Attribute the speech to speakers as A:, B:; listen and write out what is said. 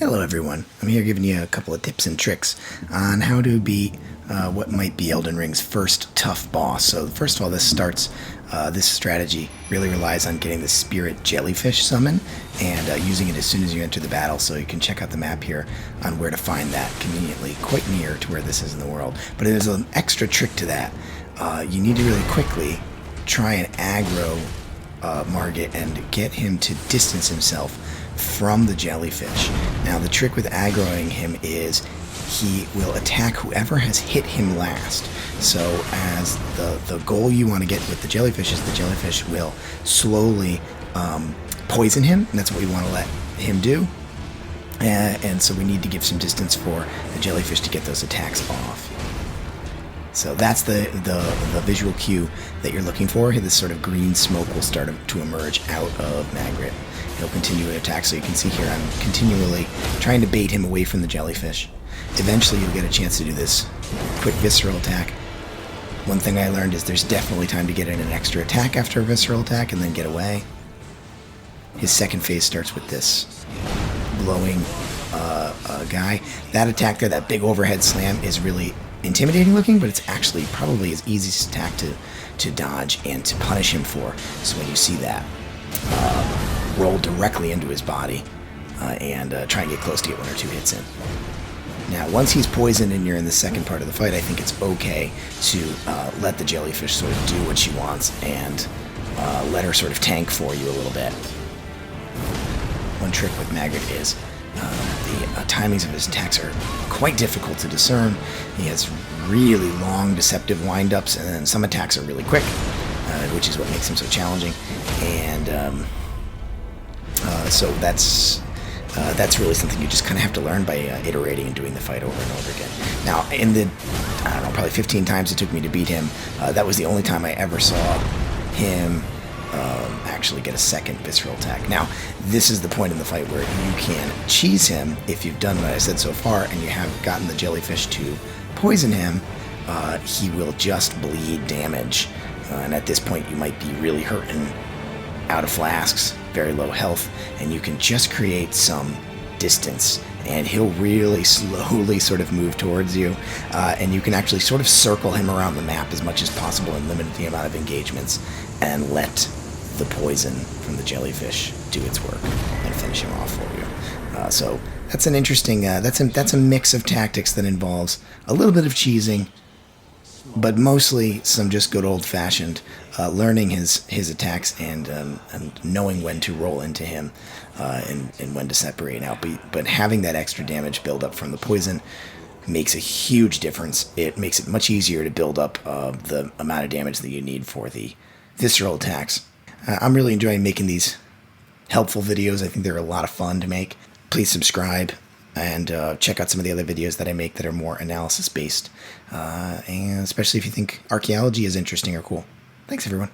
A: Hello everyone, I'm here giving you a couple of tips and tricks on how to beat what might be Elden Ring's first tough boss. So first of all, this strategy really relies on getting the spirit Jellyfish summon and using it as soon as you enter the battle, so you can check out the map here on where to find that conveniently, quite near to where this is in the world. But there's an extra trick to that. You need to really quickly try and aggro Margit and get him to distance himself from the jellyfish. Now the trick with aggroing him is he will attack whoever has hit him last. So as the goal you want to get with the jellyfish is the jellyfish will slowly poison him, and that's what we want to let him do. And so we need to give some distance for the jellyfish to get those attacks off. So that's the visual cue that you're looking for. This sort of green smoke will start to emerge out of MAGRIT. He'll continue to attack, so you can see here I'm continually trying to bait him away from the jellyfish. Eventually you'll get a chance to do this quick visceral attack. One thing I learned is there's definitely time to get in an extra attack after a visceral attack and then get away. His second phase starts with this glowing guy. That attack there, that big overhead slam, is really intimidating looking, but it's actually probably his easiest attack to dodge and to punish him for. So when you see that, roll directly into his body and try and get close to get one or two hits in. Now once he's poisoned and you're in the second part of the fight, I think it's okay to let the jellyfish sort of do what she wants and let her sort of tank for you a little bit. One trick with MAGRIT is the timings of his attacks are quite difficult to discern. He has really long deceptive windups, and then some attacks are really quick, which is what makes him so challenging. And so that's really something you just kind of have to learn by iterating and doing the fight over and over again. Now, in the, I don't know, probably 15 times it took me to beat him, that was the only time I ever saw him actually get a second visceral attack. Now, this is the point in the fight where you can cheese him if you've done what I said so far and you have gotten the jellyfish to poison him. He will just bleed damage, and at this point you might be really hurting, out of flasks, very low health, and you can just create some distance and he'll really slowly sort of move towards you, and you can actually sort of circle him around the map as much as possible and limit the amount of engagements and let the poison from the jellyfish do its work and finish him off for you. So that's an interesting, that's a mix of tactics that involves a little bit of cheesing, but mostly some just good old-fashioned learning his attacks and knowing when to roll into him and when to separate out. But having that extra damage build up from the poison makes a huge difference. It makes it much easier to build up the amount of damage that you need for the visceral attacks. I'm really enjoying making these helpful videos. I think they're a lot of fun to make. Please subscribe and check out some of the other videos that I make that are more analysis based, and especially if you think archaeology is interesting or cool. Thanks everyone.